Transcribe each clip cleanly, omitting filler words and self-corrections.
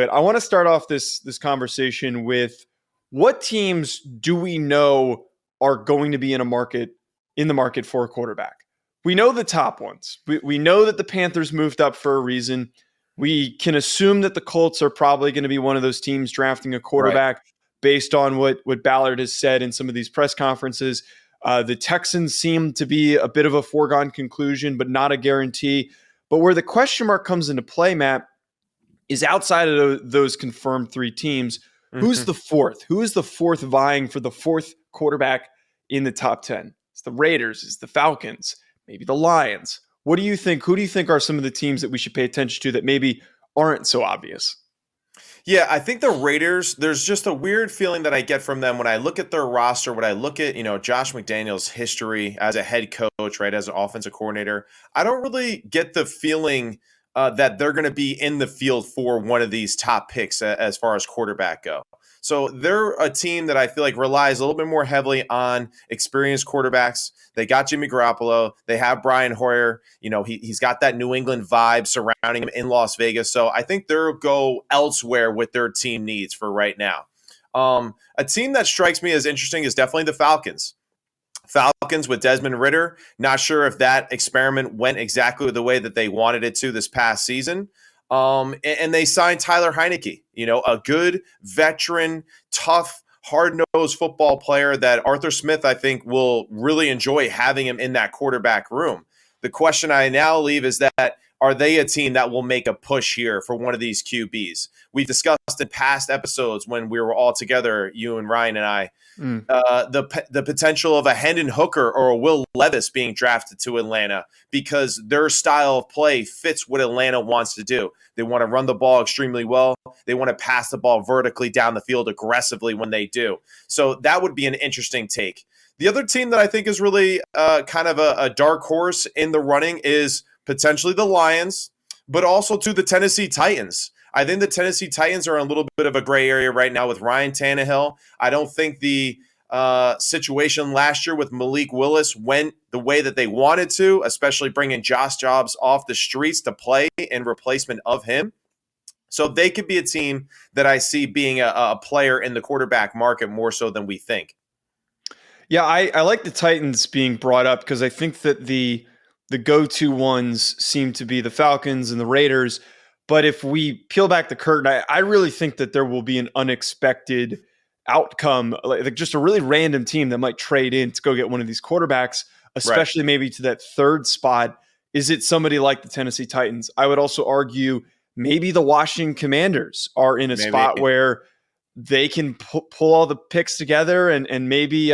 I want to start off this conversation with what teams do we know are going to be in the market for a quarterback? We know the top ones. We know that the Panthers moved up for a reason. We can assume that the Colts are probably going to be one of those teams drafting a quarterback based on what Ballard has said in some of these press conferences. The Texans seem to be a bit of a foregone conclusion, but not a guarantee. But where the question mark comes into play, Matt, is outside of those confirmed three teams, who's the fourth? Who is the fourth vying for the fourth quarterback in the top 10? It's the Raiders, it's the Falcons, maybe the Lions. What do you think? Who do you think are some of the teams that we should pay attention to that maybe aren't so obvious? Yeah, I think the Raiders, there's just a weird feeling that I get from them when I look at their roster, when I look at, Josh McDaniels' history as a head coach, right, as an offensive coordinator. I don't really get the feeling that they're going to be in the field for one of these top picks as far as quarterback go. So they're a team that I feel like relies a little bit more heavily on experienced quarterbacks. They got Jimmy Garoppolo. They have Brian Hoyer. He's got that New England vibe surrounding him in Las Vegas. So I think they'll go elsewhere with their team needs for right now. A team that strikes me as interesting is definitely the Falcons. Falcons with Desmond Ridder. Not sure if that experiment went exactly the way that they wanted it to this past season. And they signed Tyler Heineke, a good veteran, tough, hard-nosed football player that Arthur Smith, I think, will really enjoy having him in that quarterback room. The question I now leave is that, are they a team that will make a push here for one of these QBs? We've discussed in past episodes when we were all together, you and Ryan and I, the potential of a Hendon Hooker or a Will Levis being drafted to Atlanta because their style of play fits what Atlanta wants to do. They want to run the ball extremely well. They want to pass the ball vertically down the field aggressively when they do. So that would be an interesting take. The other team that I think is really kind of a dark horse in the running is potentially the Lions, but also to the Tennessee Titans. I think the Tennessee Titans are in a little bit of a gray area right now with Ryan Tannehill. I don't think the situation last year with Malik Willis went the way that they wanted to, especially bringing Josh Jacobs off the streets to play in replacement of him. So they could be a team that I see being a player in the quarterback market more so than we think. Yeah, I like the Titans being brought up because I think that the go-to ones seem to be the Falcons and the Raiders. But if we peel back the curtain, I really think that there will be an unexpected outcome, like just a really random team that might trade in to go get one of these quarterbacks, especially maybe to that third spot. Is it somebody like the Tennessee Titans? I would also argue maybe the Washington Commanders are in a spot where they can pull all the picks together and maybe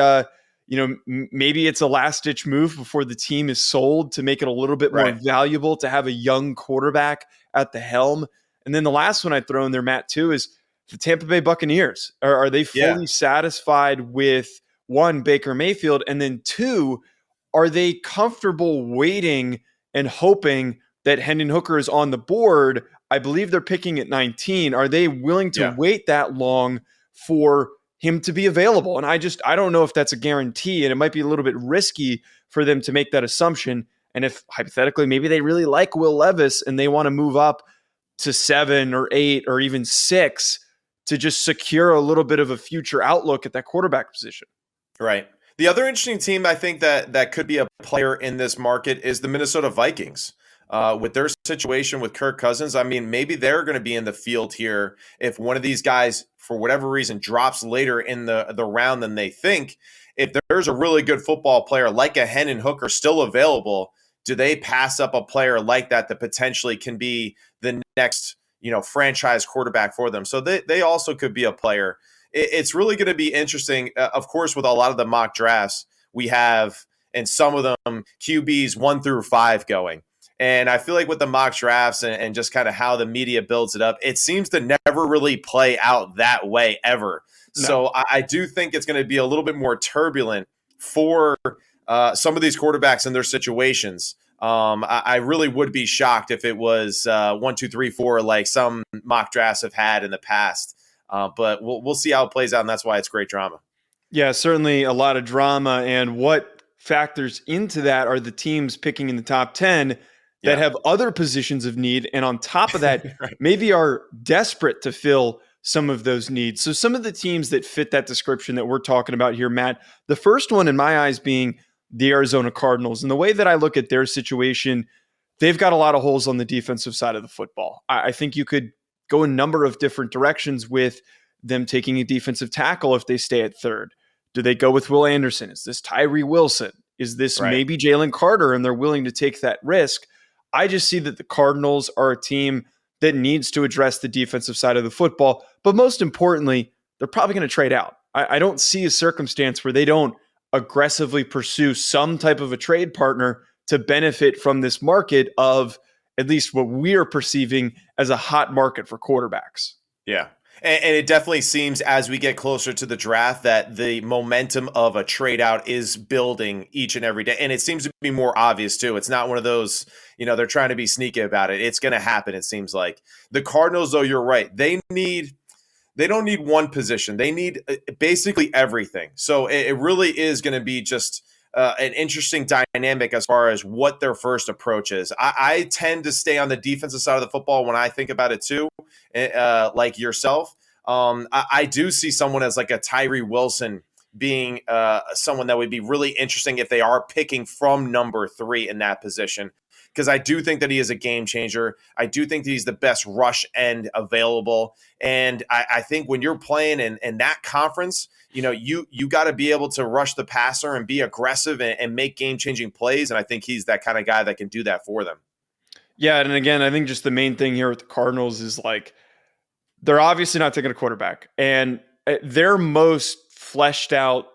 maybe it's a last-ditch move before the team is sold to make it a little bit more valuable to have a young quarterback at the helm. And then the last one I'd throw in there, Matt, too, is the Tampa Bay Buccaneers. Are they fully satisfied with, one, Baker Mayfield, and then two, are they comfortable waiting and hoping that Hendon Hooker is on the board? I believe they're picking at 19. Are they willing to wait that long for him to be available? And I don't know if that's a guarantee, and it might be a little bit risky for them to make that assumption. And if hypothetically, maybe they really like Will Levis and they want to move up to 7 or 8 or even 6 to just secure a little bit of a future outlook at that quarterback position. Right. The other interesting team I think that could be a player in this market is the Minnesota Vikings. With their situation with Kirk Cousins, I mean, maybe they're going to be in the field here if one of these guys, for whatever reason, drops later in the round than they think. If there's a really good football player like a Hendon Hooker still available, do they pass up a player like that potentially can be the next, franchise quarterback for them? So they also could be a player. It's really going to be interesting. Of course, with a lot of the mock drafts, we have, and some of them, QBs 1 through 5 going. And I feel like with the mock drafts and just kind of how the media builds it up, it seems to never really play out that way ever. No. So I do think it's going to be a little bit more turbulent for some of these quarterbacks in their situations. I really would be shocked if it was 1, 2, 3, 4 like some mock drafts have had in the past. But we'll see how it plays out, and that's why it's great drama. Yeah, certainly a lot of drama. And what factors into that are the teams picking in the top 10 that Yeah. have other positions of need. And on top of that, Right. maybe are desperate to fill some of those needs. So some of the teams that fit that description that we're talking about here, Matt, the first one in my eyes being the Arizona Cardinals. And the way that I look at their situation, they've got a lot of holes on the defensive side of the football. I think you could go a number of different directions with them taking a defensive tackle if they stay at third. Do they go with Will Anderson? Is this Tyree Wilson? Is this Right. maybe Jalen Carter and they're willing to take that risk? I just see that the Cardinals are a team that needs to address the defensive side of the football. But most importantly, they're probably going to trade out. I don't see a circumstance where they don't aggressively pursue some type of a trade partner to benefit from this market of at least what we're perceiving as a hot market for quarterbacks. Yeah. And it definitely seems as we get closer to the draft that the momentum of a trade out is building each and every day. And it seems to be more obvious too. It's not one of those, they're trying to be sneaky about it. It's going to happen, it seems like. The Cardinals, though, you're right. They don't need one position. They need basically everything. So it really is going to be just an interesting dynamic as far as what their first approach is. I tend to stay on the defensive side of the football when I think about it too, like yourself. I do see someone as like a Tyree Wilson being someone that would be really interesting if they are picking from number 3 in that position. Because I do think that he is a game changer. I do think that he's the best rush end available. And I think when you're playing in that conference, you got to be able to rush the passer and be aggressive and make game-changing plays. And I think he's that kind of guy that can do that for them. Yeah, and again, I think just the main thing here with the Cardinals is like they're obviously not taking a quarterback. And their most fleshed out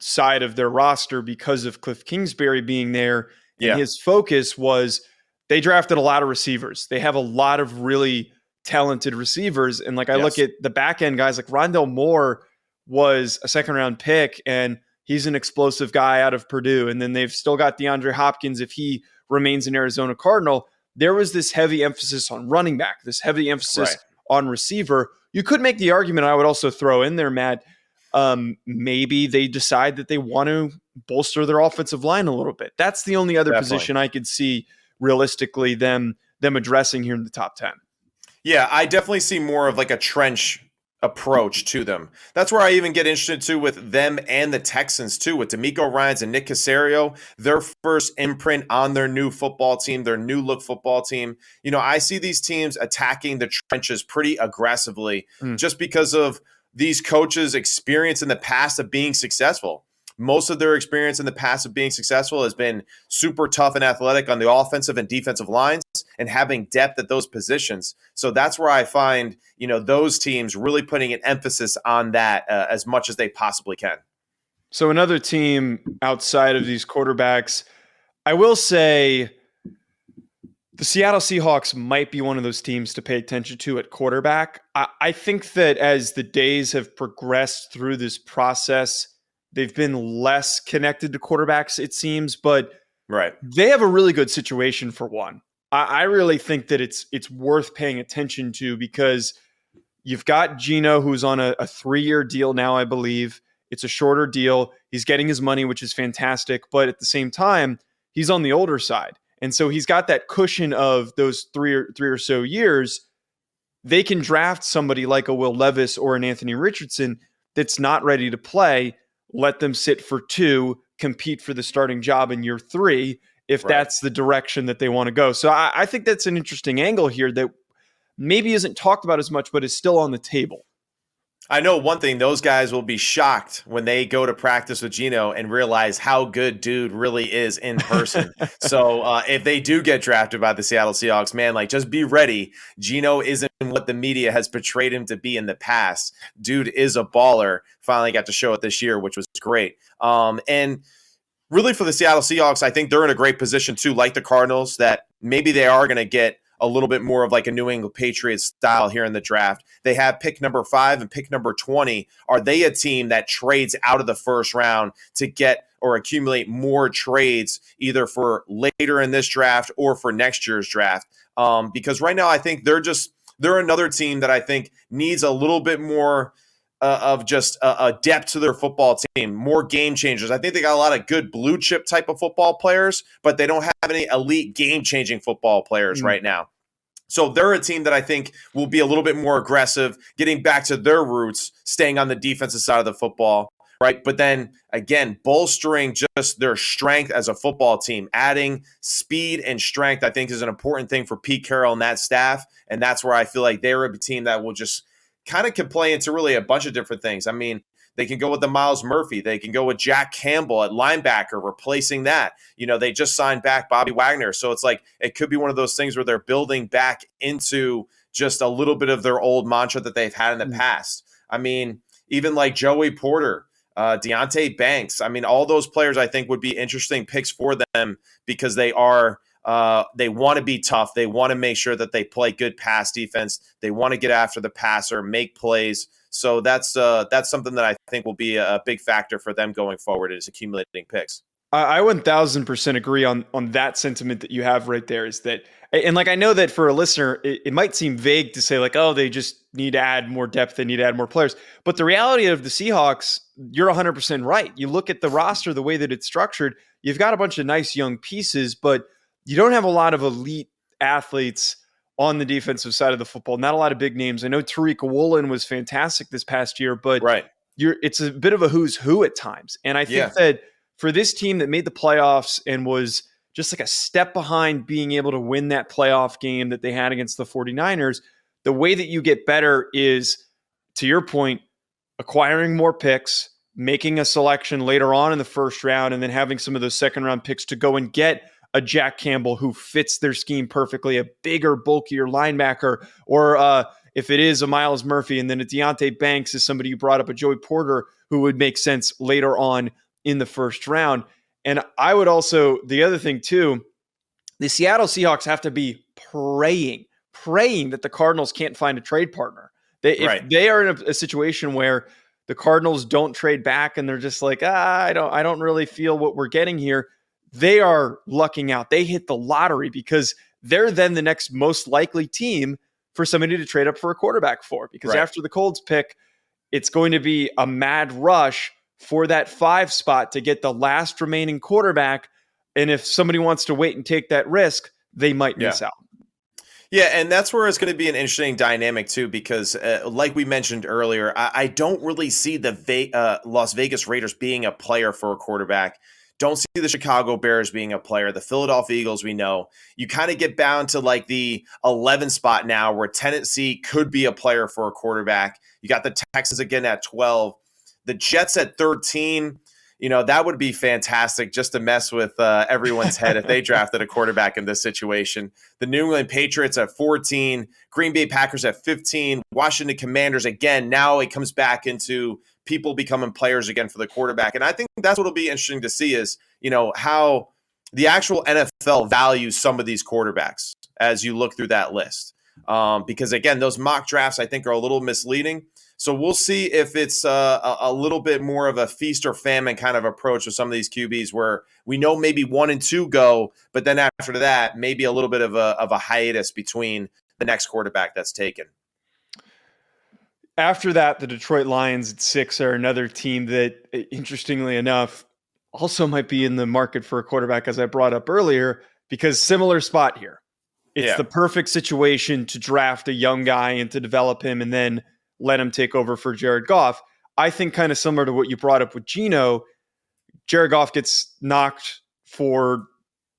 side of their roster because of Cliff Kingsbury being there. And his focus was they drafted a lot of receivers. They have a lot of really talented receivers. And like I look at the back end guys like Rondell Moore was a second round pick and he's an explosive guy out of Purdue. And then they've still got DeAndre Hopkins if he remains an Arizona Cardinal. There was this heavy emphasis on running back, this heavy emphasis on receiver. You could make the argument, I would also throw in there, Matt, maybe they decide that they want to bolster their offensive line a little bit. That's the only other position I could see realistically them addressing here in the top 10. Yeah, I definitely see more of like a trench approach to them. That's where I even get interested too with them and the Texans too, with DeMeco Ryans and Nick Caserio, their first imprint on their new football team, their new look football team. I see these teams attacking the trenches pretty aggressively just because of these coaches' experience in the past of being successful. Most of their experience in the past of being successful has been super tough and athletic on the offensive and defensive lines and having depth at those positions. So that's where I find, those teams really putting an emphasis on that as much as they possibly can. So another team outside of these quarterbacks, I will say the Seattle Seahawks might be one of those teams to pay attention to at quarterback. I think that as the days have progressed through this process, they've been less connected to quarterbacks, it seems, but they have a really good situation for one. I really think that it's worth paying attention to because you've got Geno, who's on a 3-year deal now, I believe. It's a shorter deal. He's getting his money, which is fantastic. But at the same time, he's on the older side. And so he's got that cushion of those three or so years. They can draft somebody like a Will Levis or an Anthony Richardson that's not ready to play, let them sit for 2, compete for the starting job in year 3, if that's the direction that they want to go. So I think that's an interesting angle here that maybe isn't talked about as much, but is still on the table. I know one thing, those guys will be shocked when they go to practice with Geno and realize how good dude really is in person. So if they do get drafted by the Seattle Seahawks, man, like just be ready. Geno isn't what the media has portrayed him to be in the past. Dude is a baller. Finally got to show it this year, which was great. And really for the Seattle Seahawks, I think they're in a great position too, like the Cardinals, that maybe they are going to get a little bit more of like a New England Patriots style here in the draft. They have pick number 5 and pick number 20. Are they a team that trades out of the first round to get or accumulate more trades either for later in this draft or for next year's draft? Because right now I think they're another team that I think needs a little bit more of just a depth to their football team, more game changers. I think they got a lot of good blue chip type of football players, but they don't have any elite game changing football players right now. So they're a team that I think will be a little bit more aggressive, getting back to their roots, staying on the defensive side of the football, right? But then again, bolstering just their strength as a football team, adding speed and strength, I think is an important thing for Pete Carroll and that staff. And that's where I feel like they're a team that will just kind of can play into really a bunch of different things. I mean, they can go with the Miles Murphy. They can go with Jack Campbell at linebacker, replacing that. You know, they just signed back Bobby Wagner. So it's like it could be one of those things where they're building back into just a little bit of their old mantra that they've had in the past. I mean, even like Joey Porter, Deontay Banks. I mean, all those players I think would be interesting picks for them because they are they want to be tough. They want to make sure that they play good pass defense. They want to get after the passer, make plays. So that's something that I think will be a big factor for them going forward is accumulating picks. I 1000% agree on that sentiment that you have right there is that, and like, I know that for a listener, it might seem vague to say like, oh, they just need to add more depth. They need to add more players. But the reality of the Seahawks, you're 100% right. You look at the roster, the way that it's structured, you've got a bunch of nice young pieces, but you don't have a lot of elite athletes on the defensive side of the football. Not a lot of big names. I know Tariq Woolen was fantastic this past year, but it's a bit of a who's who at times. And I think that for this team that made the playoffs and was just like a step behind being able to win that playoff game that they had against the 49ers, the way that you get better is, to your point, acquiring more picks, making a selection later on in the first round, and then having some of those second round picks to go and get a Jack Campbell who fits their scheme perfectly, a bigger, bulkier linebacker, or if it is a Miles Murphy, and then a Deontay Banks is somebody you brought up, a Joey Porter, who would make sense later on in the first round. And I would also, the other thing too, the Seattle Seahawks have to be praying that the Cardinals can't find a trade partner. If they are in a situation where the Cardinals don't trade back and they're just like, I don't really feel what we're getting here, they are lucking out. They hit the lottery because they're then the next most likely team for somebody to trade up for a quarterback for. Because after the Colts pick, it's going to be a mad rush for that 5 spot to get the last remaining quarterback. And if somebody wants to wait and take that risk, they might miss out. Yeah, and that's where it's going to be an interesting dynamic too, because like we mentioned earlier, I don't really see the Las Vegas Raiders being a player for a quarterback. Don't see the Chicago Bears being a player. The Philadelphia Eagles, we know. You kind of get bound to like the 11 spot now where Tennessee could be a player for a quarterback. You got the Texans again at 12. The Jets at 13. You know, that would be fantastic just to mess with everyone's head if they drafted a quarterback in this situation. The New England Patriots at 14. Green Bay Packers at 15. Washington Commanders again. Now it comes back into people becoming players again for the quarterback. And I think that's what will be interesting to see is, you know, how the actual NFL values some of these quarterbacks as you look through that list. Because, again, those mock drafts, I think, are a little misleading. So we'll see if it's a little bit more of a feast or famine kind of approach with some of these QBs where we know maybe 1 and 2 go, but then after that, maybe a little bit of a hiatus between the next quarterback that's taken. After that, the Detroit Lions at 6 are another team that, interestingly enough, also might be in the market for a quarterback, as I brought up earlier, because similar spot here. It's the perfect situation to draft a young guy and to develop him and then let him take over for Jared Goff. I think kind of similar to what you brought up with Geno, Jared Goff gets knocked for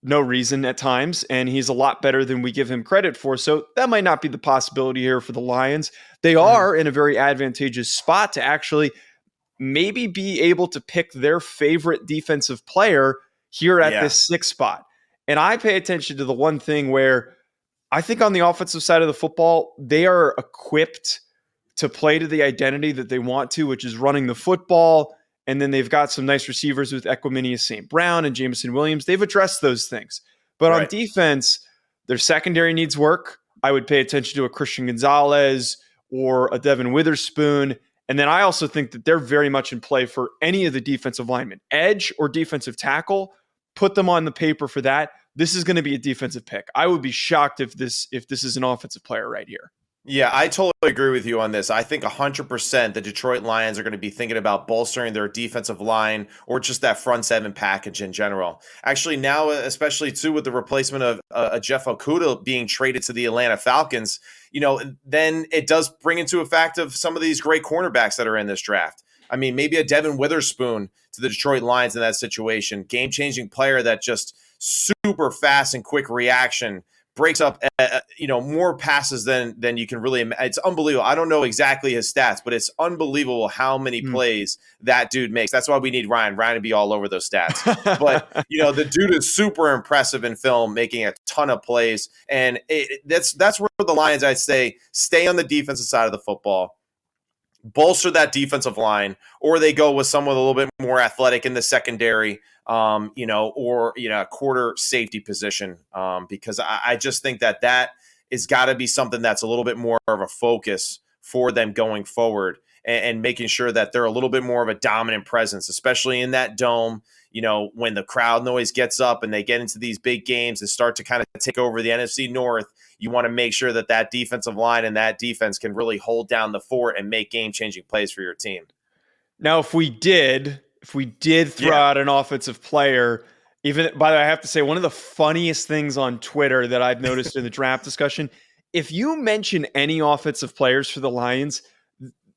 no reason at times, and he's a lot better than we give him credit for. So that might not be the possibility here for the Lions. They are in a very advantageous spot to actually maybe be able to pick their favorite defensive player here at this 6th spot. And I pay attention to the one thing where I think on the offensive side of the football, they are equipped to play to the identity that they want to, which is running the football. And then they've got some nice receivers with Equanimeous St. Brown and Jameson Williams. They've addressed those things. But on defense, their secondary needs work. I would pay attention to a Christian Gonzalez or a Devin Witherspoon. And then I also think that they're very much in play for any of the defensive linemen. Edge or defensive tackle, put them on the paper for that. This is going to be a defensive pick. I would be shocked if this is an offensive player right here. Yeah, I totally agree with you on this. I think 100% the Detroit Lions are going to be thinking about bolstering their defensive line or just that front seven package in general. Actually, now, especially too, with the replacement of Jeff Okudah being traded to the Atlanta Falcons, then it does bring into effect of some of these great cornerbacks that are in this draft. I mean, maybe a Devin Witherspoon to the Detroit Lions in that situation, game-changing player that just super fast and quick reaction breaks up, more passes than you can really. It's unbelievable. I don't know exactly his stats, but it's unbelievable how many plays that dude makes. That's why we need Ryan to be all over those stats. But the dude is super impressive in film, making a ton of plays, and that's where the Lions, I'd say, stay on the defensive side of the football, bolster that defensive line, or they go with someone a little bit more athletic in the secondary, or a quarter safety position, because I just think that is got to be something that's a little bit more of a focus for them going forward, and making sure that they're a little bit more of a dominant presence, especially in that dome. When the crowd noise gets up and they get into these big games and start to kind of take over the NFC North, you want to make sure that defensive line and that defense can really hold down the fort and make game-changing plays for your team. Now, if we did throw out an offensive player, even by the way, I have to say one of the funniest things on Twitter that I've noticed in the draft discussion, if you mention any offensive players for the Lions,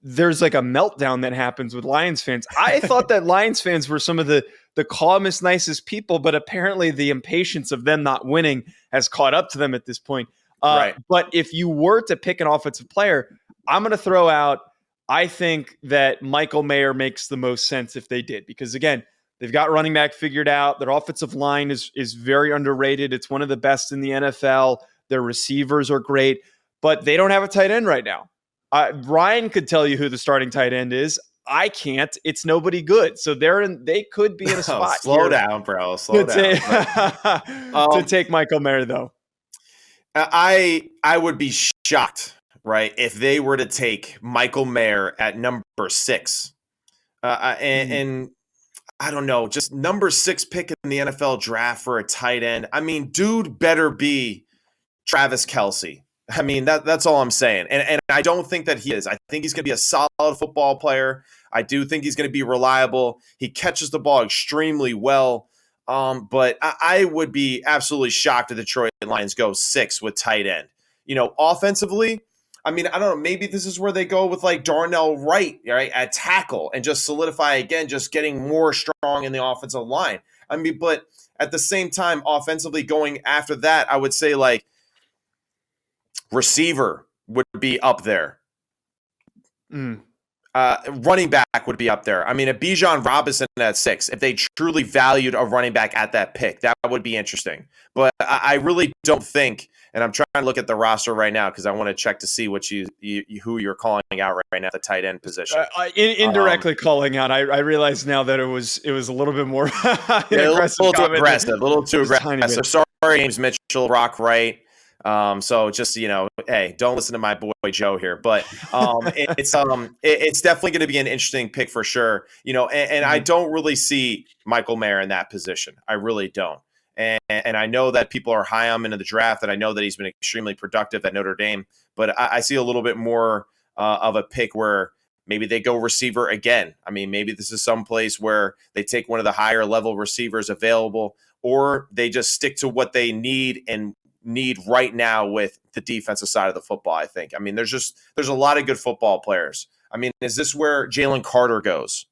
there's like a meltdown that happens with Lions fans. I thought that Lions fans were some of the calmest, nicest people, but apparently the impatience of them not winning has caught up to them at this point. Right. But if you were to pick an offensive player, I'm going to throw out, I think that Michael Mayer makes the most sense if they did, because again, they've got running back figured out. Their offensive line is very underrated. It's one of the best in the NFL. Their receivers are great, but they don't have a tight end right now. Ryan could tell you who the starting tight end is. I can't. It's nobody good. So they could be in a spot. Slow down, bro. Slow down. To take Michael Mayer, though. I would be shocked, right, if they were to take Michael Mayer at number 6. And I don't know, just number 6 pick in the NFL draft for a tight end. I mean, dude better be Travis Kelce. I mean, that's all I'm saying. And I don't think that he is. I think he's going to be a solid football player. I do think he's going to be reliable. He catches the ball extremely well. But I would be absolutely shocked if the Detroit Lions go 6 with tight end. Offensively, I mean, I don't know. Maybe this is where they go with like Darnell Wright, right, at tackle, and just solidify again, just getting more strong in the offensive line. I mean, but at the same time, offensively going after that, I would say like receiver would be up there. Running back would be up there. I mean, a Bijan Robinson at 6, if they truly valued a running back at that pick, that would be interesting. But I really don't think, and I'm trying to look at the roster right now because I want to check to see what who you're calling out right now at the tight end position. Indirectly calling out. I realize now that it was a little bit more a little too aggressive. Sorry, James Mitchell, Rock Wright. So just, hey, don't listen to my boy Joe here, but it's definitely going to be an interesting pick for sure. And I don't really see Michael Mayer in that position. I really don't. And I know that people are high on him in the draft, and I know that he's been extremely productive at Notre Dame, but I see a little bit more of a pick where maybe they go receiver again. I mean, maybe this is some place where they take one of the higher level receivers available, or they just stick to what they need right now with the defensive side of the football, I think. I mean, there's a lot of good football players. I mean, is this where Jalen Carter goes,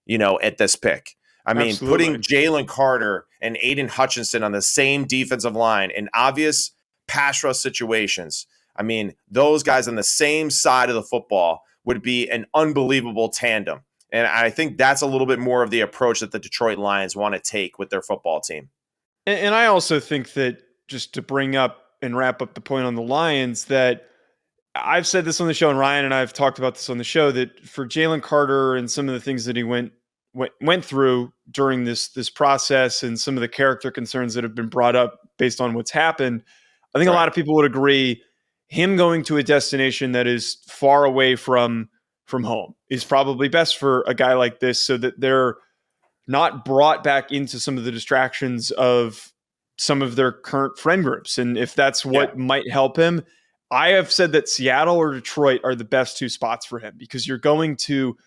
at this pick? I mean, Absolutely. Putting Jalen Carter and Aiden Hutchinson on the same defensive line in obvious pass rush situations. I mean, those guys on the same side of the football would be an unbelievable tandem. And I think that's a little bit more of the approach that the Detroit Lions want to take with their football team. And I also think that, just to bring up and wrap up the point on the Lions, that I've said this on the show, and Ryan and I have talked about this on the show, that for Jalen Carter and some of the things that he went through during this process and some of the character concerns that have been brought up based on what's happened, I think a lot of people would agree him going to a destination that is far away from home is probably best for a guy like this, so that they're not brought back into some of the distractions of some of their current friend groups. And if that's what might help him, I have said that Seattle or Detroit are the best two spots for him because you're going to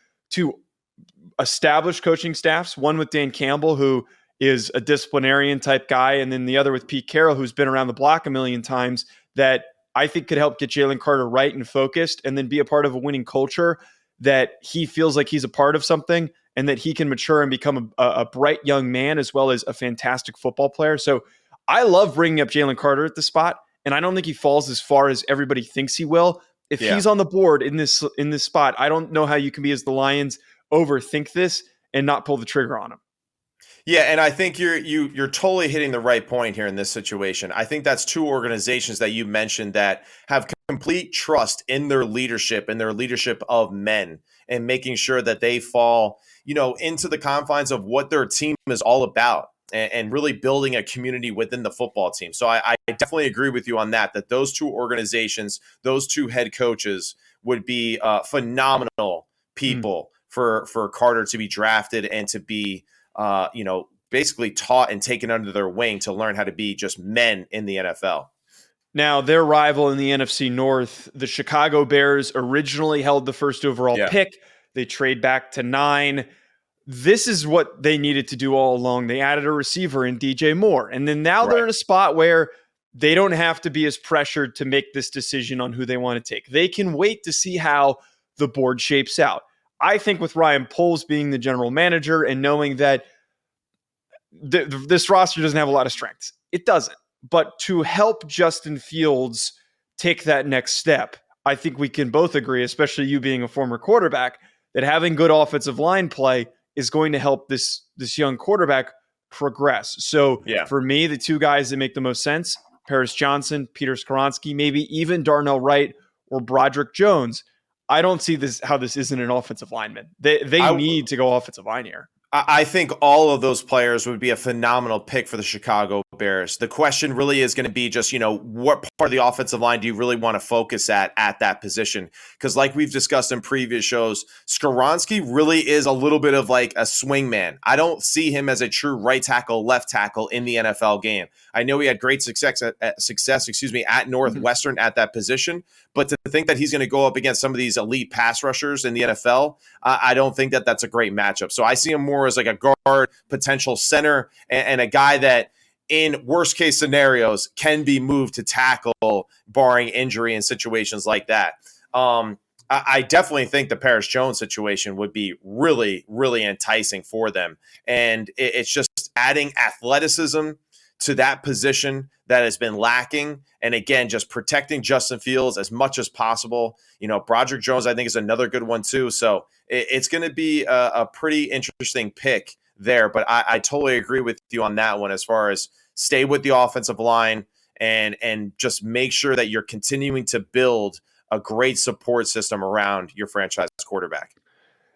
established coaching staffs, one with Dan Campbell, who is a disciplinarian type guy, and then the other with Pete Carroll, who's been around the block a million times, that I think could help get Jalen Carter right and focused, and then be a part of a winning culture that he feels like he's a part of something and that he can mature and become a bright young man as well as a fantastic football player. So I love bringing up Jalen Carter at the spot, and I don't think he falls as far as everybody thinks he will. If he's on the board in this spot, I don't know how you can be, as the Lions, overthink this and not pull the trigger on him. Yeah, and I think you're totally hitting the right point here in this situation. I think that's two organizations that you mentioned that have complete trust in their leadership and their leadership of men, and making sure that they fall, into the confines of what their team is all about, and really building a community within the football team. So I definitely agree with you on that those two organizations, those two head coaches would be phenomenal people for Carter to be drafted and to be basically taught and taken under their wing to learn how to be just men in the NFL. Now, their rival in the NFC North, the Chicago Bears, originally held the first overall pick. They trade back to 9. This is what they needed to do all along. They added a receiver in DJ Moore. And then now they're in a spot where they don't have to be as pressured to make this decision on who they want to take. They can wait to see how the board shapes out. I think with Ryan Poles being the general manager and knowing that this roster doesn't have a lot of strengths, it doesn't. But to help Justin Fields take that next step, I think we can both agree, especially you being a former quarterback, that having good offensive line play is going to help this young quarterback progress. So for me, the two guys that make the most sense, Paris Johnson, Peter Skoronski, maybe even Darnell Wright or Broderick Jones. I don't see how this isn't an offensive lineman. They need to go offensive line here. I think all of those players would be a phenomenal pick for the Chicago Bears. The question really is going to be just, what part of the offensive line do you really want to focus at that position? Because like we've discussed in previous shows, Skoronski really is a little bit of like a swing man. I don't see him as a true right tackle, left tackle in the NFL game. I know he had great success at Northwestern at that position, but to think that he's going to go up against some of these elite pass rushers in the NFL, I don't think that that's a great matchup. So I see him more as like a guard, potential center, and a guy that in worst case scenarios can be moved to tackle barring injury in situations like that. I definitely think the Paris Jones situation would be really, really enticing for them. And it's just adding athleticism to that position that has been lacking. And again, just protecting Justin Fields as much as possible. Broderick Jones, I think, is another good one too. So it's going to be a pretty interesting pick there. But I totally agree with you on that one as far as stay with the offensive line and just make sure that you're continuing to build a great support system around your franchise quarterback.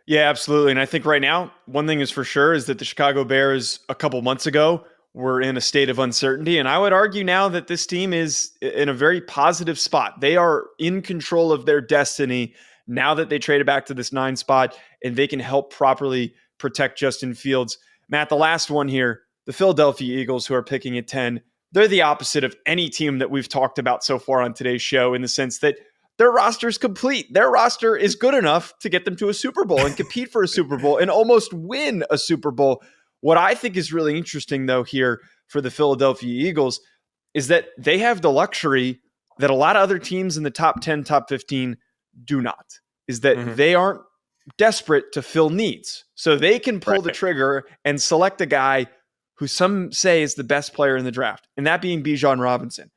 Yeah, absolutely. And I think right now, one thing is for sure is that the Chicago Bears a couple months ago were in a state of uncertainty. And I would argue now that this team is in a very positive spot. They are in control of their destiny now that they traded back to this 9 spot, and they can help properly protect Justin Fields. Matt, the last one here, the Philadelphia Eagles, who are picking at 10, they're the opposite of any team that we've talked about so far on today's show, in the sense that their roster is complete. Their roster is good enough to get them to a Super Bowl and compete for a Super Bowl and almost win a Super Bowl. What I think is really interesting, though, here for the Philadelphia Eagles is that they have the luxury that a lot of other teams in the top 10, top 15 do not, is that they aren't desperate to fill needs. So they can pull the trigger and select a guy who some say is the best player in the draft, and that being Bijan Robinson.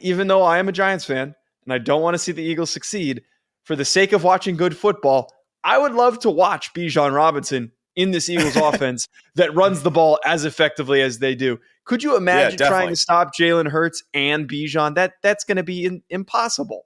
Even though I am a Giants fan and I don't want to see the Eagles succeed, for the sake of watching good football, I would love to watch Bijan Robinson in this Eagles offense that runs the ball as effectively as they do. Could you imagine trying to stop Jalen Hurts and Bijan? That's going to be impossible.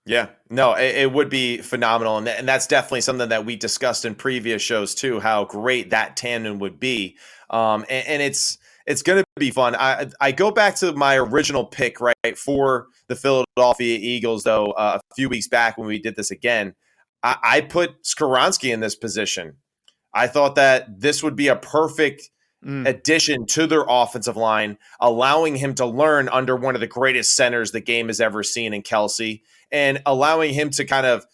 Yeah, no, it would be phenomenal. And that's definitely something that we discussed in previous shows too, how great that tandem would be. And it's going to be fun. I go back to my original pick, right, for the Philadelphia Eagles, though, a few weeks back when we did this again. I put Skoronski in this position. I thought that this would be a perfect Mm. addition to their offensive line, allowing him to learn under one of the greatest centers the game has ever seen in Kelsey, and allowing him to kind of,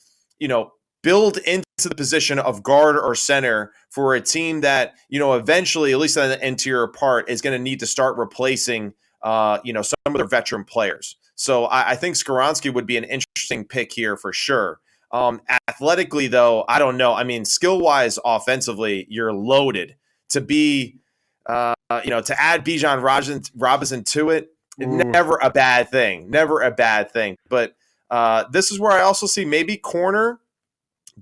build into the position of guard or center for a team that, eventually, at least on the interior part, is going to need to start replacing, some of their veteran players. So I think Skoronski would be an interesting pick here for sure. Athletically, though, I don't know. I mean, skill-wise, offensively, you're loaded. To be, to add Bijan Robinson to it, Ooh. never a bad thing. Never a bad thing. But this is where I also see maybe corner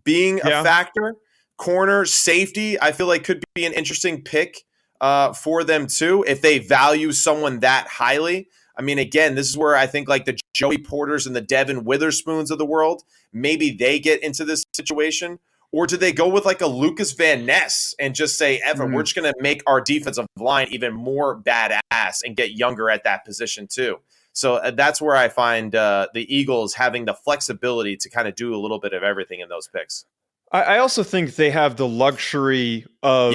being a Yeah. factor. Corner, safety, I feel like could be an interesting pick for them too, if they value someone that highly. I mean, again, this is where I think like the Joey Porters and the Devin Witherspoons of the world, maybe they get into this situation. Or do they go with like a Lucas Van Ness and just say, Evan, we're just going to make our defensive line even more badass and get younger at that position too? So that's where I find the Eagles having the flexibility to kind of do a little bit of everything in those picks. I also think they have the luxury of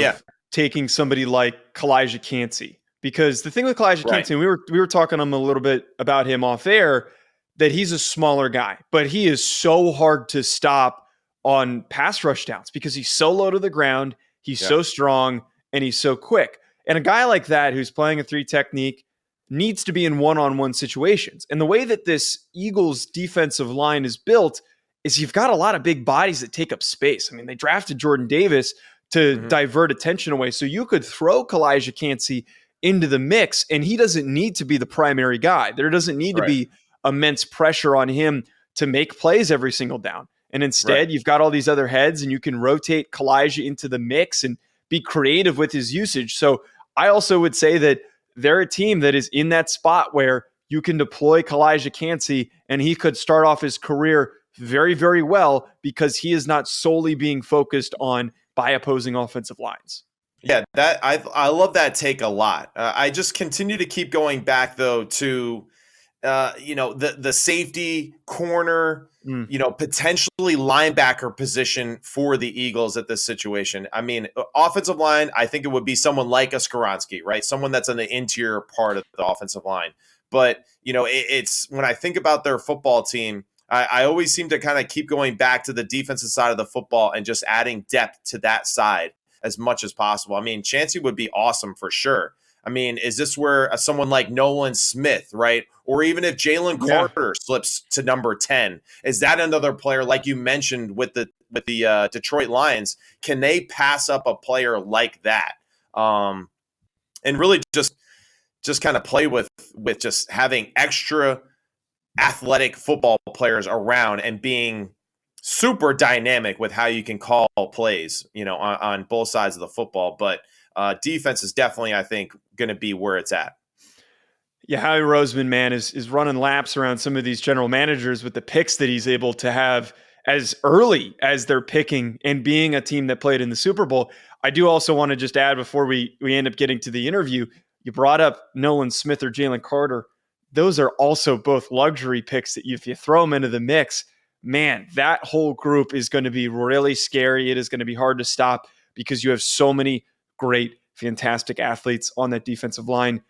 taking somebody like Kalijah Cansey, because the thing with Kalijah Right. Cansey, we were talking a little bit about him off air, that he's a smaller guy, but he is so hard to stop on pass rush downs because he's so low to the ground, he's so strong, and he's so quick. And a guy like that who's playing a 3 technique needs to be in one-on-one situations. And the way that this Eagles defensive line is built is you've got a lot of big bodies that take up space. I mean, they drafted Jordan Davis to divert attention away. So you could throw Kalijah Cansey into the mix, and he doesn't need to be the primary guy. There doesn't need to be immense pressure on him to make plays every single down. And instead, you've got all these other heads, and you can rotate Kalijah into the mix and be creative with his usage. So I also would say that they're a team that is in that spot where you can deploy Kalijah Cansey, and he could start off his career very, very well because he is not solely being focused on by opposing offensive lines. Yeah, that I love that take a lot. I just continue to keep going back though to the safety corner, potentially linebacker position for the Eagles at this situation. I mean, offensive line, I think it would be someone like a Skoronski, right? Someone that's on the interior part of the offensive line. But, it's when I think about their football team, I always seem to kind of keep going back to the defensive side of the football and just adding depth to that side as much as possible. I mean, Chancey would be awesome for sure. I mean, is this where someone like Nolan Smith, right? Or even if Jalen Carter slips to number 10, is that another player like you mentioned with the Detroit Lions? Can they pass up a player like that? And really just kind of play with just having extra athletic football players around and being super dynamic with how you can call plays, on both sides of the football. But defense is definitely, I think, going to be where it's at. Yeah, Howie Roseman, man, is running laps around some of these general managers with the picks that he's able to have as early as they're picking and being a team that played in the Super Bowl. I do also want to just add before we end up getting to the interview, you brought up Nolan Smith or Jalen Carter. Those are also both luxury picks that if you throw them into the mix, man, that whole group is going to be really scary. It is going to be hard to stop because you have so many great, fantastic athletes on that defensive line.